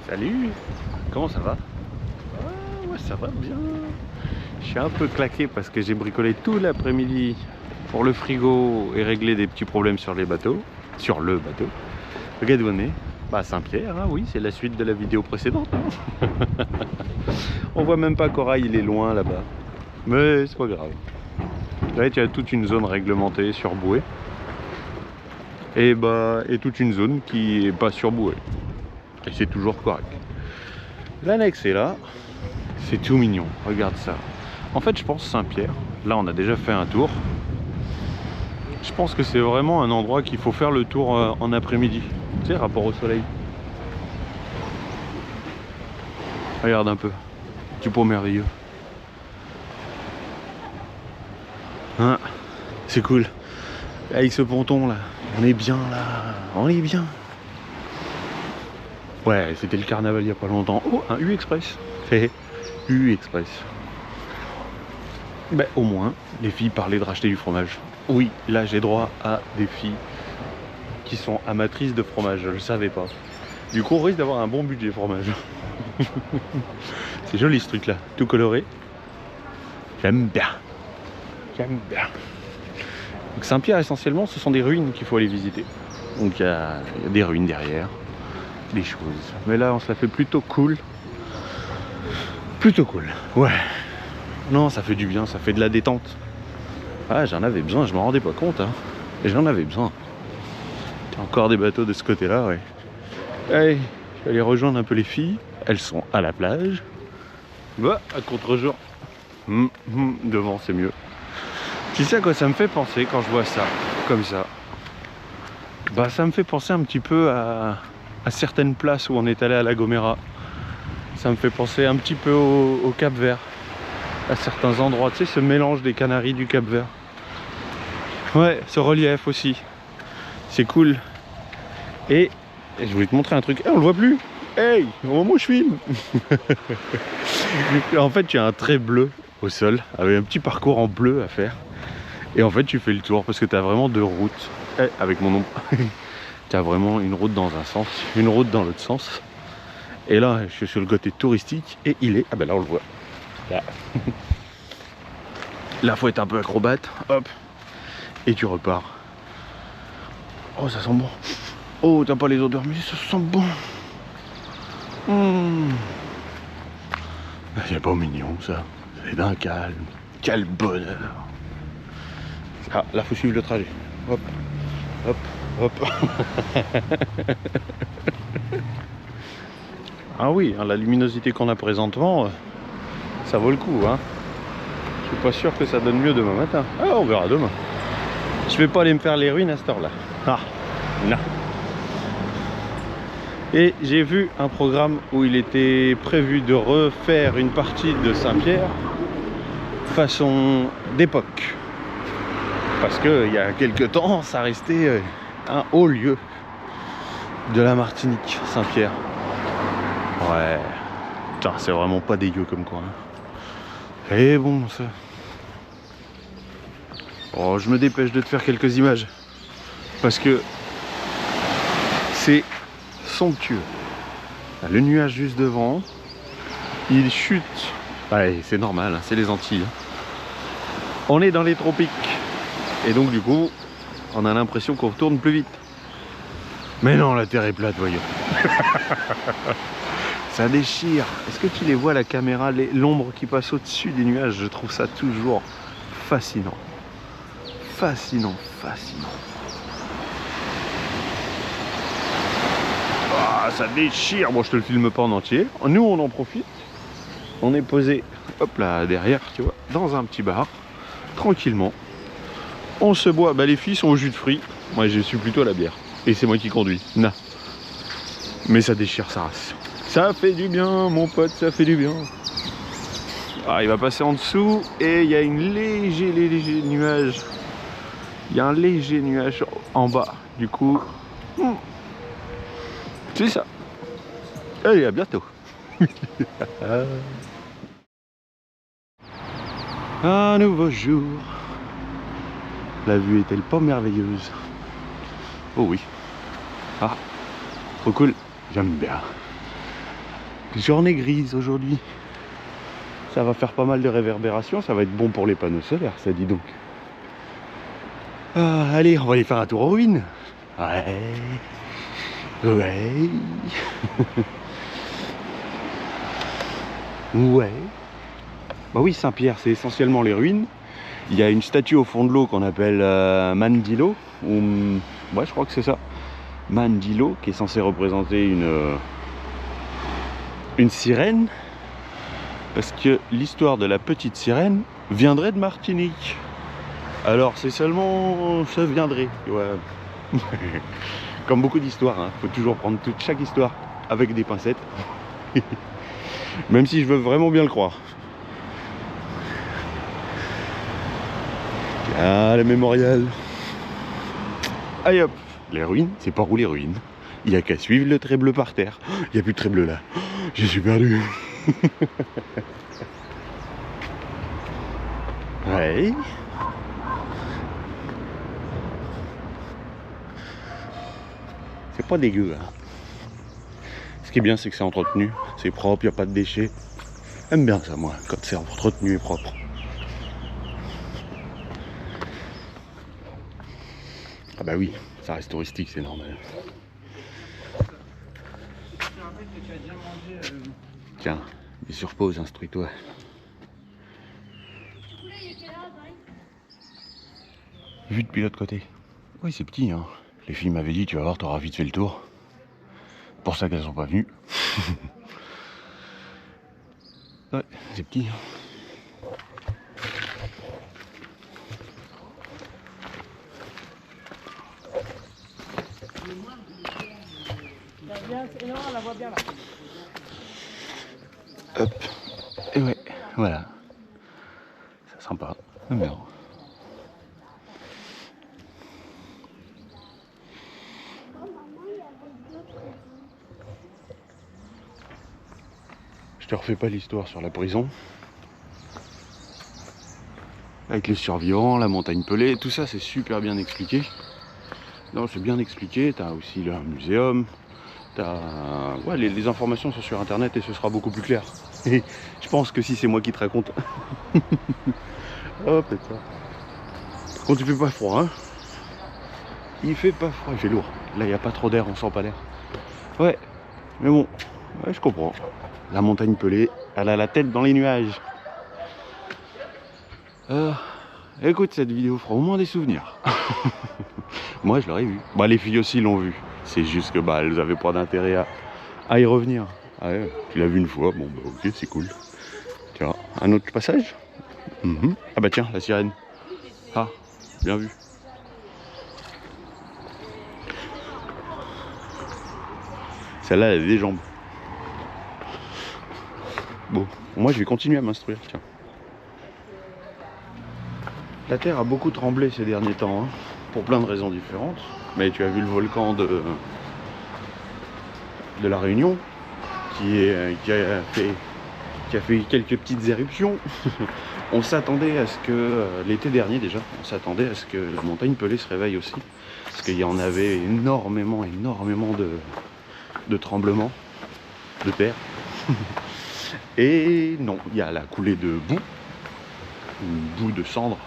Salut, comment ça va? Ah, ouais, ça va bien. Je suis un peu claqué parce que j'ai bricolé tout l'après-midi pour le frigo et régler des petits problèmes sur les bateaux. Sur le bateau. Regarde où on est. Bah Saint-Pierre, hein, oui, c'est la suite de la vidéo précédente. Hein. On voit même pas Corail, il est loin là-bas. Mais c'est pas grave. Là, il y a toute une zone réglementée sur bouée. Et toute une zone qui est pas sur bouée. Et c'est toujours correct. L'annexe est là. C'est tout mignon, regarde ça. En fait, je pense Saint-Pierre. Là, on a déjà fait un tour. Je pense que c'est vraiment un endroit qu'il faut faire le tour en après-midi. Tu sais, rapport au soleil. Regarde un peu. Petit pot merveilleux. Hein, c'est cool. Avec ce ponton là, on est bien là. On est bien. Ouais, c'était le carnaval il y a pas longtemps. Oh, un U-Express. U-Express. Ben, au moins, les filles parlaient de racheter du fromage. Oui, là j'ai droit à des filles qui sont amatrices de fromage, je le savais pas. Du coup, on risque d'avoir un bon budget fromage. C'est joli ce truc là, tout coloré. J'aime bien. J'aime bien. Donc Saint-Pierre, essentiellement, ce sont des ruines qu'il faut aller visiter. Donc il y a des ruines derrière, des choses. Mais là, on se la fait plutôt cool. Plutôt cool, ouais. Non, ça fait du bien, ça fait de la détente. Ah, j'en avais besoin, je m'en rendais pas compte. Hein. Et j'en avais besoin. Il y a encore des bateaux de ce côté-là, ouais. Allez, je vais aller rejoindre un peu les filles. Elles sont à la plage. Bah, à contre-jour. Devant, c'est mieux. Tu sais à quoi ça me fait penser quand je vois ça, comme ça? Bah, ça me fait penser un petit peu à certaines places où on est allé à La Gomera. Ça me fait penser un petit peu au Cap-Vert. À certains endroits, tu sais, ce mélange des Canaries du Cap-Vert. Ouais, ce relief aussi. C'est cool. Et je voulais te montrer un truc. Hey, on le voit plus. Hey, au moment où je filme. En fait, tu as un trait bleu au sol, avec un petit parcours en bleu à faire. Et en fait, tu fais le tour parce que tu as vraiment deux routes. Hey, avec mon nom. Tu as vraiment une route dans un sens, une route dans l'autre sens. Et là, je suis sur le côté touristique et il est... Ah ben là, on le voit. Là. Là, faut être un peu acrobate. Hop. Et tu repars. Oh, ça sent bon. Oh, t'as pas les odeurs, mais ça sent bon. C'est pas mignon, ça. C'est d'un calme. Quel bonheur. Ah, là, faut suivre le trajet. Hop. Hop. Hop. Ah oui, hein, la luminosité qu'on a présentement, ça vaut le coup, hein. Je suis pas sûr que ça donne mieux demain matin. Ah, on verra demain. Je vais pas aller me faire les ruines à cette heure-là. Ah, non. Et j'ai vu un programme où il était prévu de refaire une partie de Saint-Pierre façon d'époque. Parce qu'il y a quelques temps, ça restait un haut lieu de la Martinique, Saint-Pierre. Ouais. Putain, c'est vraiment pas dégueu comme quoi. Hein. Et bon, ça... Oh, je me dépêche de te faire quelques images. Parce que c'est somptueux. Le nuage juste devant, il chute. Ouais, c'est normal, hein, c'est les Antilles. On est dans les tropiques. Et donc du coup, on a l'impression qu'on retourne plus vite. Mais non, la Terre est plate, voyons. Ça déchire. Est-ce que tu les vois, la caméra, l'ombre qui passe au-dessus des nuages? Je trouve ça toujours fascinant. Fascinant, fascinant. Ah, ça déchire. Bon, je te le filme pas en entier. Nous, on en profite. On est posé, hop là, derrière, tu vois, dans un petit bar, tranquillement. On se boit. Bah, les filles sont au jus de fruits. Moi, je suis plutôt à la bière. Et c'est moi qui conduis. Non. Mais ça déchire sa race. Ça fait du bien, mon pote, ça fait du bien. Ah, il va passer en dessous et il y a une léger nuage. Il y a un léger nuage en bas. Du coup, c'est ça. Allez, à bientôt. Un nouveau jour. La vue est-elle pas merveilleuse? Oh oui. Ah, trop cool. J'aime bien. Journée grise aujourd'hui. Ça va faire pas mal de réverbération, ça va être bon pour les panneaux solaires, ça dit donc. Allez, on va aller faire un tour aux ruines. Ouais. Ouais. Ouais. Bah oui, Saint-Pierre, c'est essentiellement les ruines. Il y a une statue au fond de l'eau qu'on appelle Mandilo. Ou... ouais, je crois que c'est ça. Mandilo, qui est censé représenter une sirène. Parce que l'histoire de la petite sirène viendrait de Martinique. Alors c'est seulement... ça viendrait. Ouais. Comme beaucoup d'histoires, hein. Faut toujours prendre chaque histoire avec des pincettes. Même si je veux vraiment bien le croire. Ah, le mémorial. Allez hop. Les ruines, c'est pas où les ruines. Il n'y a qu'à suivre le trait bleu par terre. Il n'y a plus de trait bleu là. Je suis perdu. Ouais. C'est pas dégueu. Hein. Ce qui est bien, c'est que c'est entretenu. C'est propre, il n'y a pas de déchets. J'aime bien ça, moi, quand c'est entretenu et propre. Ah bah oui, ça reste touristique, c'est normal. Tiens, mais sur pause, instruis-toi. Vu depuis l'autre côté. Oui, c'est petit, hein. Les filles m'avaient dit, tu vas voir, t'auras vite fait le tour. Pour ça qu'elles sont pas venues. Ouais, c'est petit. Hein. Non, on la voit bien là. Hop. Et ouais, voilà. C'est sympa. J'aime bien. Je te refais pas l'histoire sur la prison. Avec les survivants, la montagne pelée, tout ça c'est super bien expliqué. Non, c'est bien expliqué, t'as aussi le muséum. Ouais, les informations sont sur internet et ce sera beaucoup plus clair. Et je pense que si c'est moi qui te raconte. Oh putain. Quand il fait pas froid, hein. Il fait pas froid, il fait lourd. Là il n'y a pas trop d'air, on sent pas l'air. Ouais, mais bon, ouais, je comprends. La montagne pelée, elle a la tête dans les nuages. Écoute, cette vidéo fera au moins des souvenirs. Moi je l'aurais vu. Bah les filles aussi l'ont vu. C'est juste que bah elles avaient pas d'intérêt à y revenir. Ah ouais, tu l'as vu une fois, bon bah ok, c'est cool. Tu vois, un autre passage. Ah bah tiens, la sirène. Ah, bien vu. Celle-là, elle a des jambes. Bon, moi je vais continuer à m'instruire, tiens. La Terre a beaucoup tremblé ces derniers temps, hein, pour plein de raisons différentes. Mais tu as vu le volcan de la Réunion, qui a fait quelques petites éruptions. On s'attendait à ce que, l'été dernier déjà, on s'attendait à ce que la montagne pelée se réveille aussi. Parce qu'il y en avait énormément de tremblements de terre. Et non, il y a la coulée de boue, une boue de cendres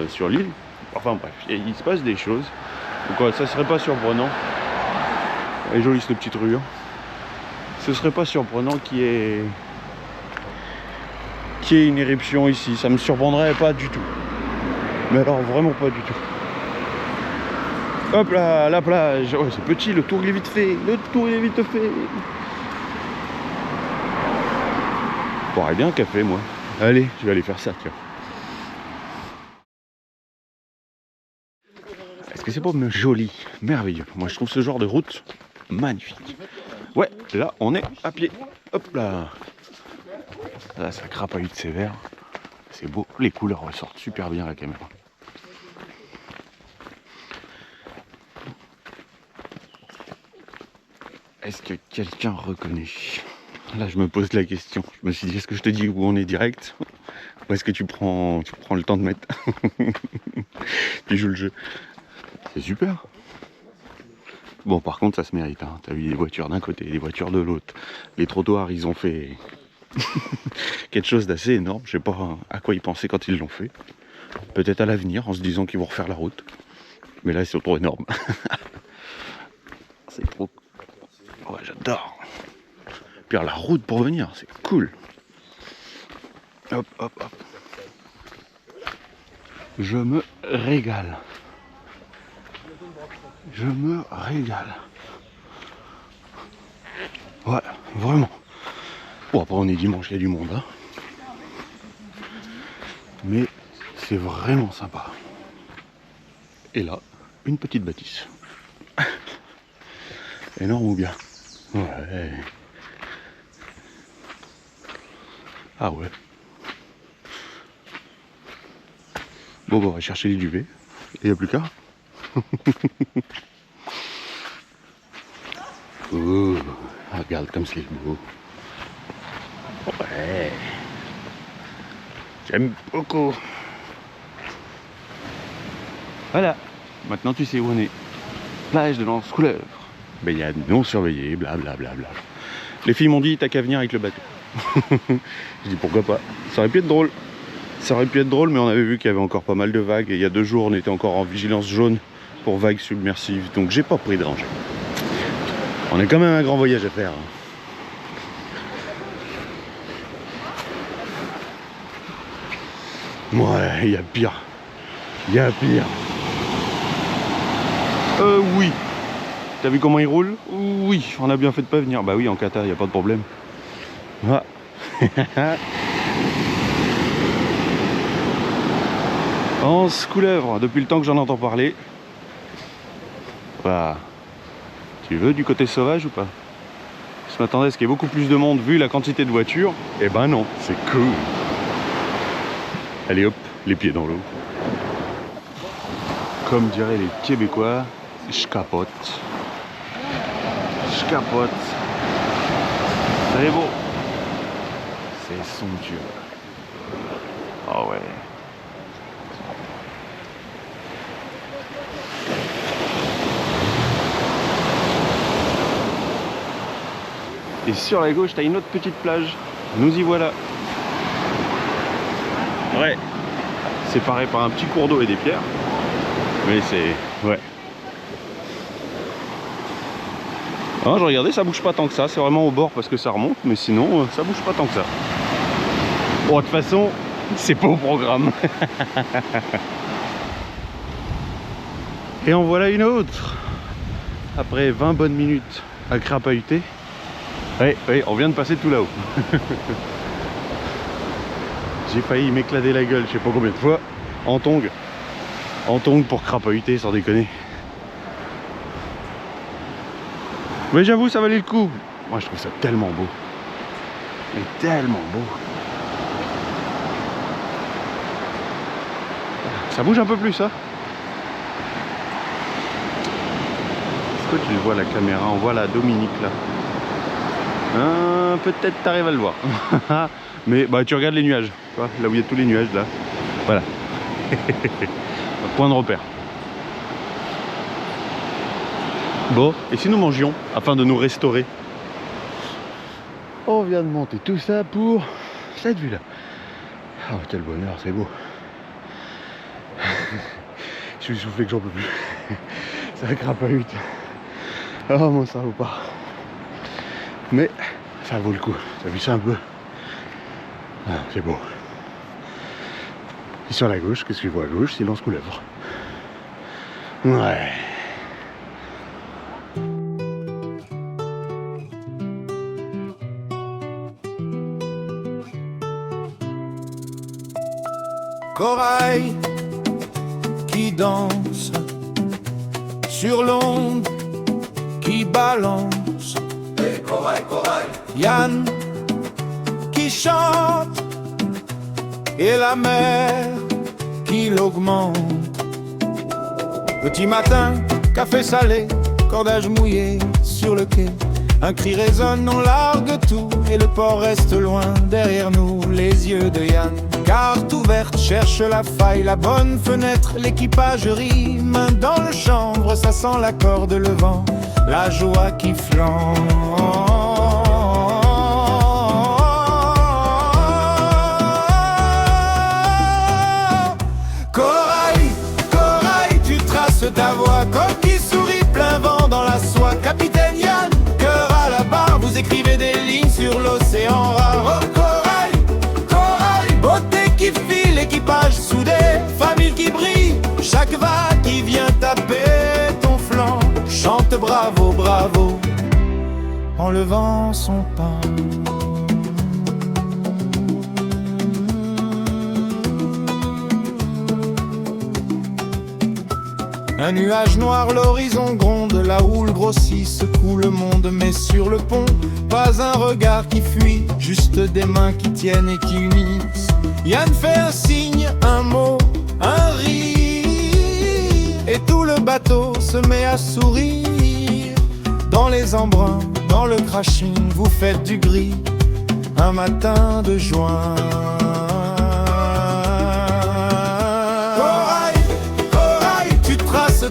sur l'île. Enfin bref, il se passe des choses. Donc ça serait pas surprenant. Elle est jolie cette petite rue. Hein. Ce serait pas surprenant qu'il y ait une éruption ici. Ça me surprendrait pas du tout. Mais alors vraiment pas du tout. Hop là, la plage. Oh, c'est petit, le tour est vite fait. Le tour est vite fait. Je boirais bien un café, moi. Allez, je vais aller faire ça, tiens. Est-ce que c'est pas joli, merveilleux? Moi, je trouve ce genre de route magnifique. Ouais, là, on est à pied. Hop là. Là, ça crapahute sévère. C'est beau. Les couleurs ressortent super bien à la caméra. Est-ce que quelqu'un reconnaît? Là, je me pose la question. Je me suis dit, est-ce que je te dis où on est direct? Ou est-ce que tu prends le temps de mettre? Tu joues le jeu. C'est super. Bon, par contre, ça se mérite. Hein. T'as vu des voitures d'un côté, des voitures de l'autre. Les trottoirs, ils ont fait quelque chose d'assez énorme. Je sais pas à quoi ils pensaient quand ils l'ont fait. Peut-être à l'avenir, en se disant qu'ils vont refaire la route. Mais là, c'est trop énorme. C'est trop... Ouais, j'adore. Puis la route pour venir, c'est cool. Hop, hop, hop. Je me régale. Je me régale. Ouais, vraiment. Bon, après on est dimanche, il y a du monde. Hein. Mais c'est vraiment sympa. Et là, une petite bâtisse. Énorme ou bien? Ouais. Ah ouais. Bon, on va chercher les duvets. Il n'y a plus qu'à. Oh, regarde comme c'est beau. Ouais. J'aime beaucoup. Voilà. Maintenant tu sais où on est. Plage de Lens-Couleuvre. Baignade non surveillée, blablabla. Les filles m'ont dit t'as qu'à venir avec le bateau. Je dis pourquoi pas. Ça aurait pu être drôle. Ça aurait pu être drôle, mais on avait vu qu'il y avait encore pas mal de vagues. Et il y a 2 jours, on était encore en vigilance jaune pour vagues submersives. Donc j'ai pas pris de danger. On a quand même un grand voyage à faire. Ouais, il y a pire. Il y a pire. Oui. T'as vu comment il roule? Oui, on a bien fait de pas venir. Bah oui, en Qatar, il n'y a pas de problème. Ah. Lens-Couleuvre, depuis le temps que j'en entends parler. Bah, tu veux du côté sauvage ou pas? Je m'attendais à ce qu'il y ait beaucoup plus de monde vu la quantité de voitures. Eh ben non, c'est cool. Allez hop, les pieds dans l'eau. Comme diraient les Québécois, je capote. Je capote. C'est beau. C'est somptueux. Ah ouais. Et sur la gauche, t'as une autre petite plage. Nous y voilà. Ouais. Séparé par un petit cours d'eau et des pierres. Mais c'est... Ouais. Ah, je regardais, ça bouge pas tant que ça. C'est vraiment au bord parce que ça remonte. Mais sinon, ça bouge pas tant que ça. Bon, de toute façon, c'est pas au programme. Et en voilà une autre. Après 20 bonnes minutes à crapahuter. Oui, on vient de passer tout là-haut. J'ai failli m'éclater la gueule, je sais pas combien de fois, en tongs. En tongs pour crapahuter, sans déconner. Mais j'avoue, ça valait le coup. Moi, je trouve ça tellement beau. Mais tellement beau. Ça bouge un peu plus, ça. Est-ce que tu le vois, la caméra? On voit la Dominique, là. Peut-être t'arrives à le voir. Mais bah tu regardes les nuages, tu vois, là où il y a tous les nuages là. Voilà. Point de repère. Bon, et si nous mangions afin de nous restaurer? On vient de monter tout ça pour cette vue là. Oh quel bonheur, c'est beau. Je suis soufflé que j'en peux plus. Ça crapahute. Oh mon cerveau part. Mais ça vaut le coup, t'as vu ça un peu? Ah, c'est beau. Et sur la gauche, qu'est-ce que je vois à gauche? C'est Lens-Couleuvre. Ouais. Corail qui danse sur l'onde qui balance. Corail, corail. Yann qui chante et la mer qui l'augmente. Petit matin, café salé, cordage mouillé sur le quai. Un cri résonne, on largue tout et le port reste loin derrière nous. Les yeux de Yann, carte ouverte, cherche la faille, la bonne fenêtre. L'équipage rit, main dans le chanvre, ça sent l'accord de le vent. la joie qui flambe. Corail, corail, tu traces ta voix, comme qui sourit plein vent dans la soie. Capitaine Yann, cœur à la barre, vous écrivez des lignes sur l'océan rare. Oh, corail, corail, beauté qui file, équipage soudé, famille qui brille, chaque vague qui vient taper ton flanc. Chante bravo, bravo, en levant son pain. Un nuage noir, l'horizon gronde, la houle grossit, secoue le monde. Mais sur le pont, pas un regard qui fuit, juste des mains qui tiennent et qui unissent. Yann fait un signe, un mot, un rire, et tout le bateau se met à sourire. Dans les embruns, dans le crashing, vous faites du gris, un matin de juin.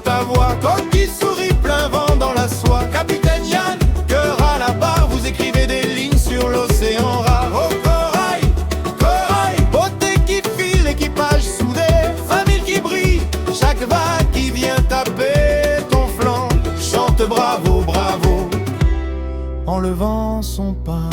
Ta voix, comme qui sourit plein vent dans la soie. Capitaine Yann, cœur à la barre, vous écrivez des lignes sur l'océan rare. Oh, corail, corail, beauté qui file, équipage soudé, famille qui brille, chaque vague qui vient taper ton flanc. Chante bravo, bravo, en levant son pain.